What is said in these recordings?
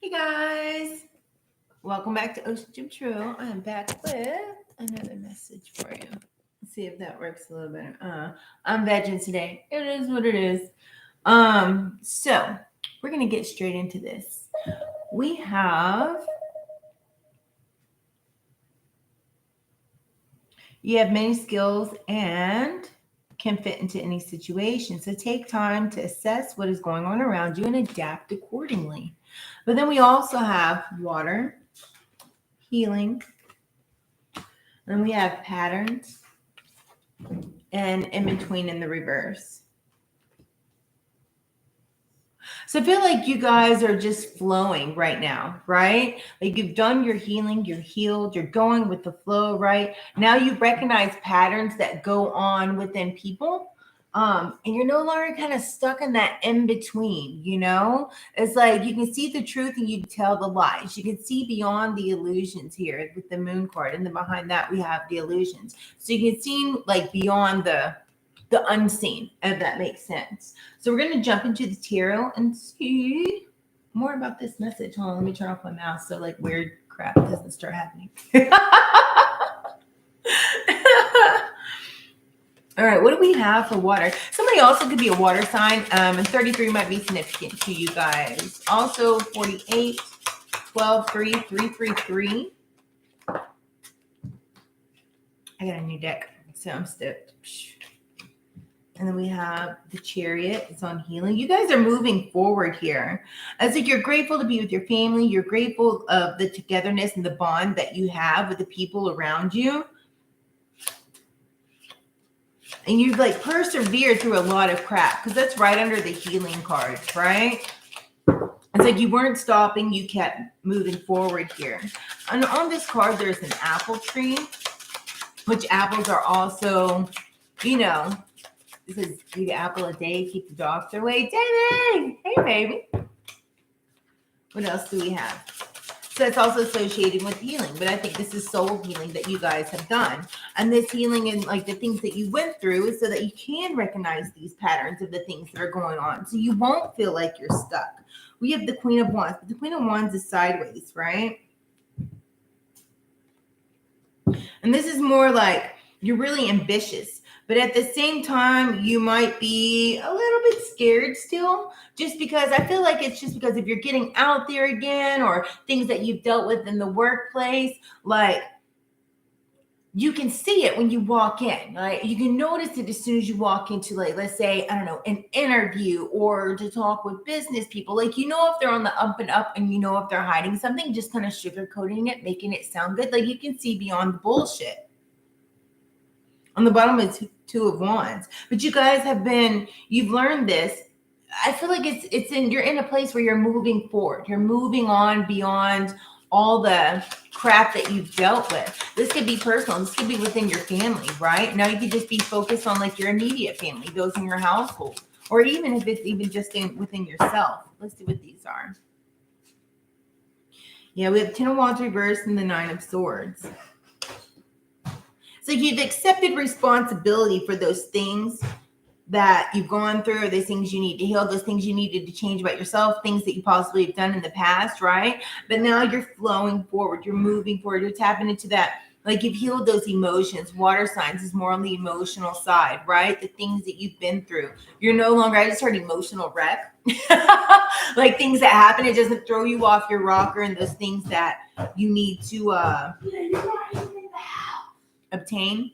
Hey guys, welcome back to OceanGemTarot. I am back with another message for you. Let's see if that works a little better. I'm vegging today. It is what it is. So we're gonna get straight into this. We have you have many skills and can fit into any situation. So take time to assess what is going on around you and adapt accordingly. But then we also have water, healing, and we have patterns and in between in the reverse. So I feel like you guys are just flowing right now, right? Like you've done your healing, you're healed, you're going with the flow, right? Now you recognize patterns that go on within people. And you're no longer kind of stuck in that in between, you know? It's like you can see the truth and you tell the lies. You can see beyond the illusions here with the moon card. And then behind that, we have the illusions. So you can see like beyond the unseen, if that makes sense. So we're going to jump into the tarot and see more about this message. Hold on, let me turn off my mouse so like weird crap doesn't start happening. All right, what do we have for water? Somebody also could be a water sign, and 33 might be significant to you guys. Also 48, 12, 3, 3, 3, 3. I got a new deck, so I'm stoked. And then we have the Chariot. It's on healing. You guys are moving forward here. As like you're grateful to be with your family. You're grateful of the togetherness and the bond that you have with the people around you. And you've like persevered through a lot of crap because that's right under the healing card, right? It's like you weren't stopping. You kept moving forward here. And on this card, there's an apple tree, which apples are also, you know, this is eat an apple a day, keep the dogs away. David! Hey, baby. What else do we have? So it's also associated with healing, but I think this is soul healing that you guys have done. And this healing and like the things that you went through is so that you can recognize these patterns of the things that are going on. So you won't feel like you're stuck. We have the Queen of Wands, but the Queen of Wands is sideways, right? And this is more like you're really ambitious. But at the same time, you might be a little bit scared still, just because I feel like it's just because if you're getting out there again or things that you've dealt with in the workplace, like you can see it when you walk in, right? You can notice it as soon as you walk into, like, let's say, I don't know, an interview or to talk with business people. Like, you know, if they're on the up and up and you know if they're hiding something, just kind of sugarcoating it, making it sound good. Like you can see beyond the bullshit. On the bottom is Two of Wands. But you guys you've learned this. I feel like you're in a place where you're moving forward. You're moving on beyond all the crap that you've dealt with. This could be personal. This could be within your family, right? Now you could just be focused on like your immediate family, those in your household, or even if it's even just within yourself. Let's see what these are. Yeah, we have 10 of Wands reversed and the 9 of Swords. So you've accepted responsibility for those things that you've gone through, or those things you need to heal, those things you needed to change about yourself, things that you possibly have done in the past, right? But now you're flowing forward. You're moving forward. You're tapping into that. Like you've healed those emotions. Water signs is more on the emotional side, right? The things that you've been through. You're no longer, I just heard emotional wreck. Like things that happen, it doesn't throw you off your rocker and those things that you need to obtain.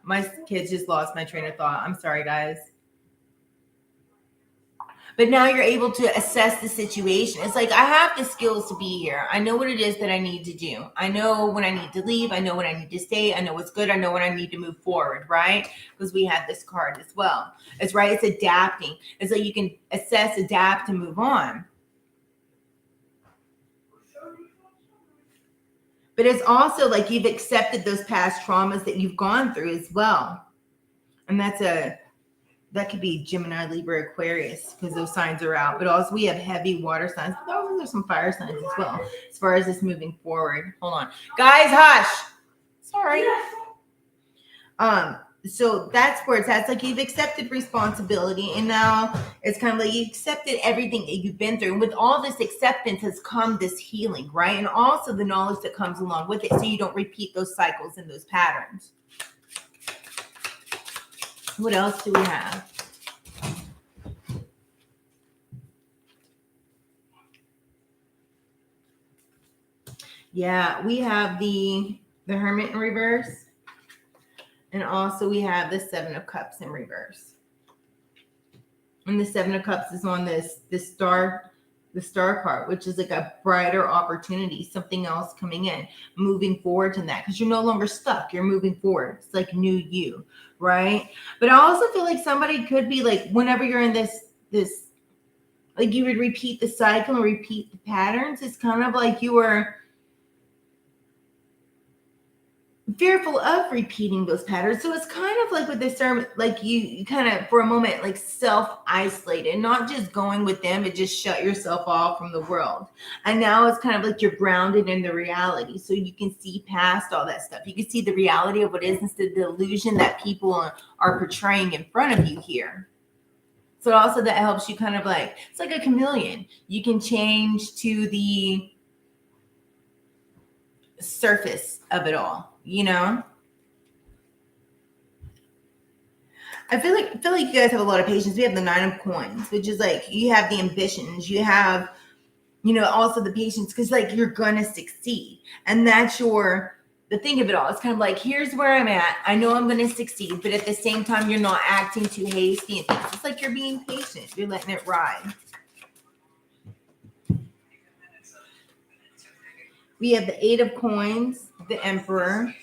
My kids just lost my train of thought. I'm sorry, guys. But now you're able to assess the situation. It's like, I have the skills to be here. I know what it is that I need to do. I know when I need to leave. I know when I need to stay. I know what's good. I know when I need to move forward, right? Because we had this card as well. It's right. It's adapting. It's like you can assess, adapt, and move on. But it's also like you've accepted those past traumas that you've gone through as well. And that could be Gemini, Libra, Aquarius, because those signs are out. But also we have heavy water signs. But also there's some fire signs as well, as far as this moving forward. Hold on. Guys, hush. Sorry. So that's where it's at. It's like you've accepted responsibility, and now it's kind of like you accepted everything that you've been through. And with all this acceptance has come this healing, right? And also the knowledge that comes along with it, so you don't repeat those cycles and those patterns. What else do we have? Yeah, we have the Hermit in reverse. And also we have the Seven of Cups in reverse. And the Seven of Cups is on the star card, which is like a brighter opportunity, something else coming in, moving forward in that, because you're no longer stuck. You're moving forward. It's like new you, right? But I also feel like somebody could be like, whenever you're in this like you would repeat the cycle and repeat the patterns. It's kind of like you were fearful of repeating those patterns. So it's kind of like with this term, like you kind of for a moment like self-isolated, not just going with them, but just shut yourself off from the world. And now it's kind of like you're grounded in the reality, so you can see past all that stuff. You can see the reality of what is instead of the illusion that people are portraying in front of you here. So also that helps you kind of like, it's like a chameleon. You can change to the surface of it all, you know? I feel like you guys have a lot of patience. We have the Nine of Coins, which is like you have the ambitions, you have, you know, also the patience, because like you're gonna succeed. And that's the thing of it all. It's kind of like, here's where I'm at. I know I'm gonna succeed, but at the same time, you're not acting too hasty and things. It's like you're being patient. You're letting it ride. We have the Eight of Coins, the Emperor.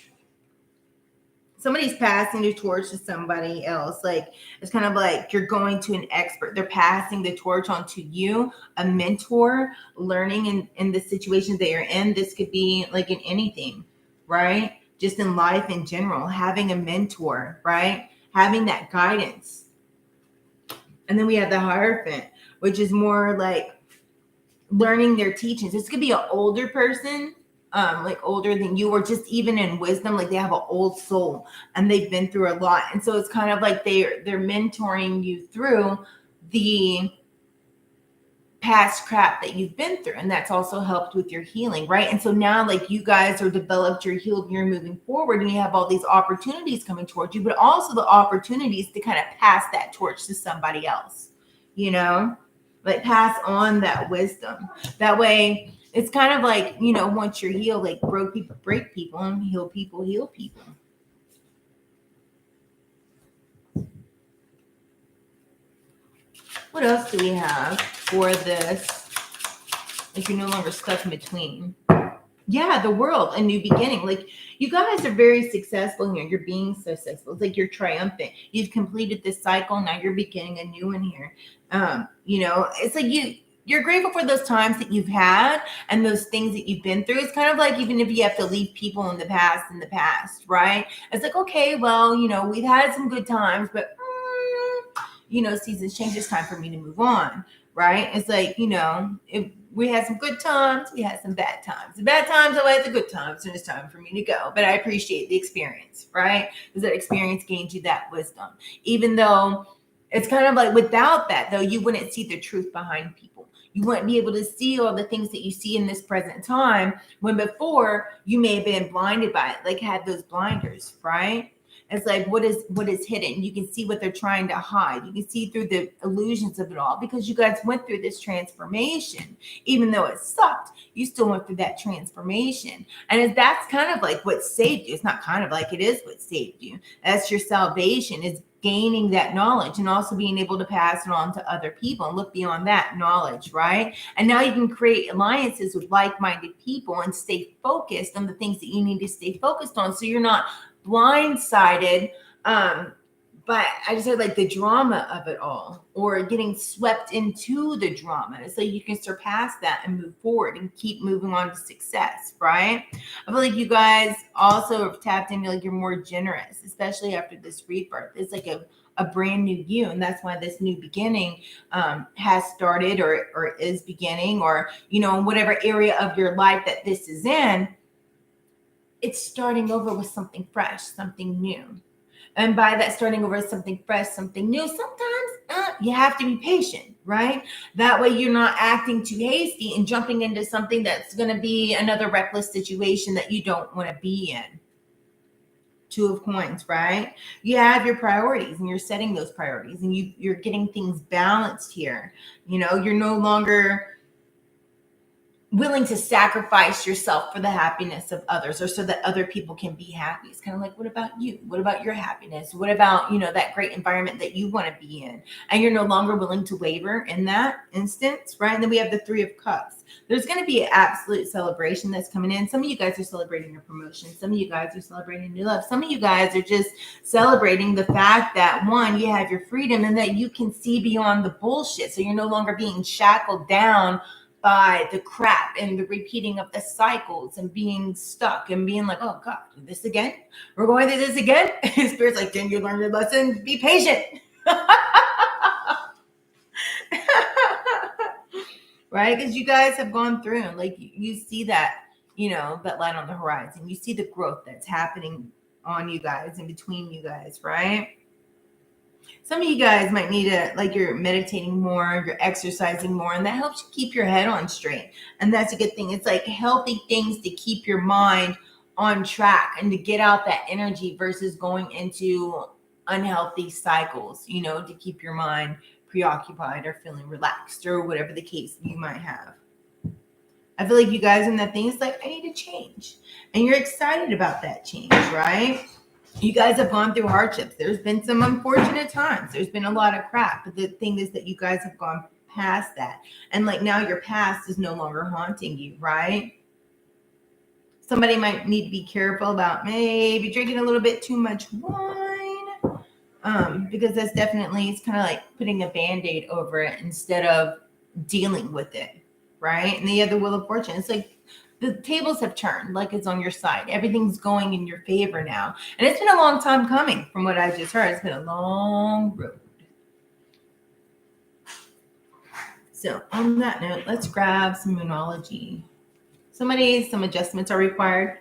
Somebody's passing the torch to somebody else. Like it's kind of like you're going to an expert. They're passing the torch on to you, a mentor, learning in the situation that you're in. This could be like in anything, right? Just in life in general, having a mentor, right? Having that guidance. And then we have the Hierophant, which is more like learning their teachings. This could be an older person, like older than you, or just even in wisdom, like they have an old soul and they've been through a lot. And so it's kind of like they're mentoring you through the past crap that you've been through. And that's also helped with your healing, right? And so now like you guys are developed, you're healed, you're moving forward, and you have all these opportunities coming towards you, but also the opportunities to kind of pass that torch to somebody else, you know? Like pass on that wisdom. That way, it's kind of like, you know, once you're healed, like break people, and heal people, heal people. What else do we have for this? Like you're no longer stuck in between. Yeah, the World, a new beginning. Like you guys are very successful here. You're being so successful. It's like you're triumphant. You've completed this cycle. Now you're beginning a new one here. You know, it's like you're grateful for those times that you've had and those things that you've been through. It's kind of like even if you have to leave people in the past, right? It's like, okay, well, you know, we've had some good times, but you know, seasons change. It's time for me to move on, right? It's like, you know, if we had some good times, we had some bad times. The bad times outweigh the good times, and it's time for me to go. But I appreciate the experience, right? Because that experience gained you that wisdom. Even though it's kind of like without that, though, you wouldn't see the truth behind people. You wouldn't be able to see all the things that you see in this present time when before you may have been blinded by it, like had those blinders, right? It's like what is hidden. You can see what they're trying to hide. You can see through the illusions of it all because you guys went through this transformation. Even though it sucked, you still went through that transformation. And that's kind of like what saved you. It's not kind of like, it is what saved you. That's your salvation, is gaining that knowledge and also being able to pass it on to other people and look beyond that knowledge, right? And now you can create alliances with like-minded people and stay focused on the things that you need to stay focused on, so you're not blindsided but I just said like the drama of it all, or getting swept into the drama, so you can surpass that and move forward and keep moving on to success, right? I feel like you guys also have tapped into like you're more generous, especially after this rebirth. It's like a brand new you, and that's why this new beginning has started or is beginning, or you know, whatever area of your life that this is in, it's starting over with something fresh, something new. And by that, starting over something fresh, something new, sometimes you have to be patient, right? That way you're not acting too hasty and jumping into something that's going to be another reckless situation that you don't want to be in. Two of coins, right? You have your priorities and you're setting those priorities and you're getting things balanced here. You're no longer willing to sacrifice yourself for the happiness of others or so that other people can be happy. It's kind of like, what about you? What about your happiness? What about, that great environment that you want to be in? And you're no longer willing to waver in that instance, right? And then we have the Three of Cups. There's going to be an absolute celebration that's coming in. Some of you guys are celebrating your promotion. Some of you guys are celebrating new love. Some of you guys are just celebrating the fact that, one, you have your freedom and that you can see beyond the bullshit. So you're no longer being shackled down by the crap and the repeating of the cycles and being stuck and being like, oh God, this again? We're going through this again? Spirit's like, didn't you learn your lesson? Be patient. Right? Because you guys have gone through and like you see that, that light on the horizon. You see the growth that's happening on you guys and between you guys, right? Some of you guys might need to, like, you're meditating more, you're exercising more, and that helps you keep your head on straight. And that's a good thing. It's like healthy things to keep your mind on track and to get out that energy versus going into unhealthy cycles, to keep your mind preoccupied or feeling relaxed or whatever the case you might have. I feel like you guys in that thing is like, I need to change. And you're excited about that change, right? You guys have gone through hardships. There's been some unfortunate times. There's been a lot of crap. But the thing is that you guys have gone past that. And like now your past is no longer haunting you, right? Somebody might need to be careful about maybe drinking a little bit too much wine. Because that's definitely, it's kind of like putting a Band-Aid over it instead of dealing with it, right? And the other Wheel of Fortune, it's like, the tables have turned, like it's on your side. Everything's going in your favor now. And it's been a long time coming from what I just heard. It's been a long road. So on that note, let's grab some Moonology. Some adjustments are required.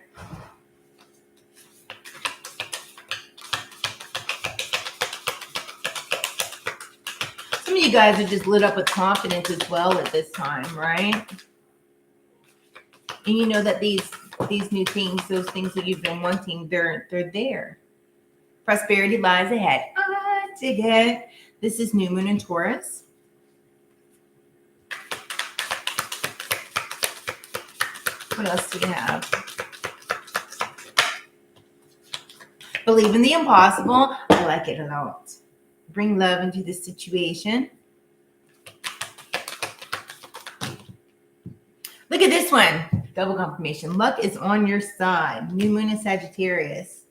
Some of you guys are just lit up with confidence as well at this time, right? And you know that these new things, those things that you've been wanting, they're there. Prosperity lies ahead. I dig it. This is New Moon in Taurus. What else do we have? Believe in the impossible. I like it a lot. Bring love into the situation. Look at this one. Double confirmation. Luck is on your side. New moon in Sagittarius.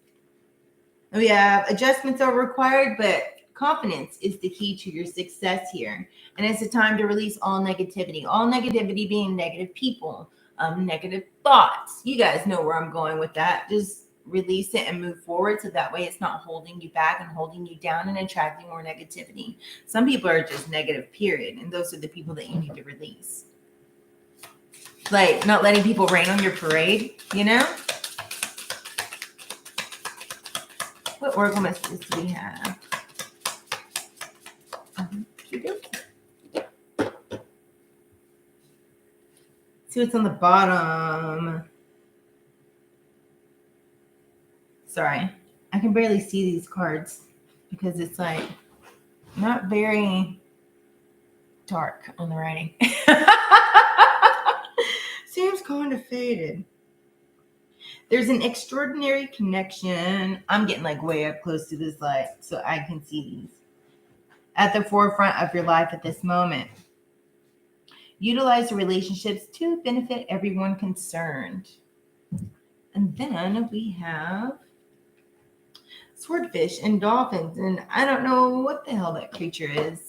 We have adjustments are required, but confidence is the key to your success here. And it's a time to release all negativity. All negativity being negative people, negative thoughts. You guys know where I'm going with that. Just release it and move forward so that way it's not holding you back and holding you down and attracting more negativity. Some people are just negative, period. And those are the people that you need to release. Like not letting people rain on your parade, What oracle messages do we have? See what's on the bottom. Sorry, I can barely see these cards because it's like not very dark on the writing. Seems kind of faded. There's an extraordinary connection. I'm getting like way up close to this light so I can see these. At the forefront of your life at this moment. Utilize the relationships to benefit everyone concerned. And then we have swordfish and dolphins. And I don't know what the hell that creature is.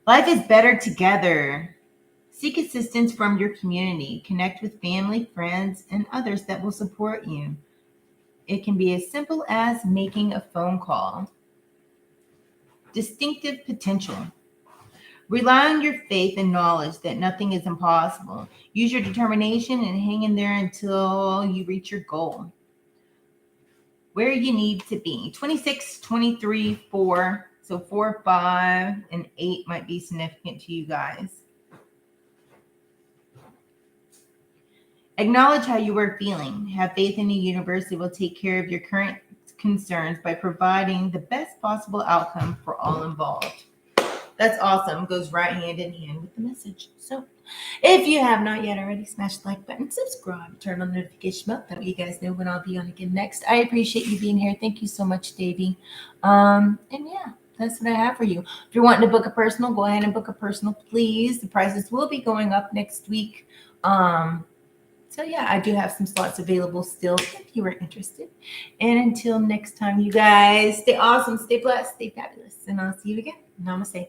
Life is better together. Seek assistance from your community. Connect with family, friends, and others that will support you. It can be as simple as making a phone call. Distinctive potential. Rely on your faith and knowledge that nothing is impossible. Use your determination and hang in there until you reach your goal. where you need to be. 26, 23, 4. So 4, 5, and 8 might be significant to you guys. Acknowledge how you are feeling. Have faith in the universe. It will take care of your current concerns by providing the best possible outcome for all involved. That's awesome. Goes right hand in hand with the message. So if you have not yet already, smash the like button, subscribe, turn on the notification bell. That way you guys know when I'll be on again next. I appreciate you being here. Thank you so much, Davey. And yeah, that's what I have for you. If you're wanting to book a personal, go ahead and book a personal, please. The prices will be going up next week. So yeah, I do have some slots available still if you are interested. And until next time, you guys, stay awesome, stay blessed, stay fabulous. And I'll see you again. Namaste.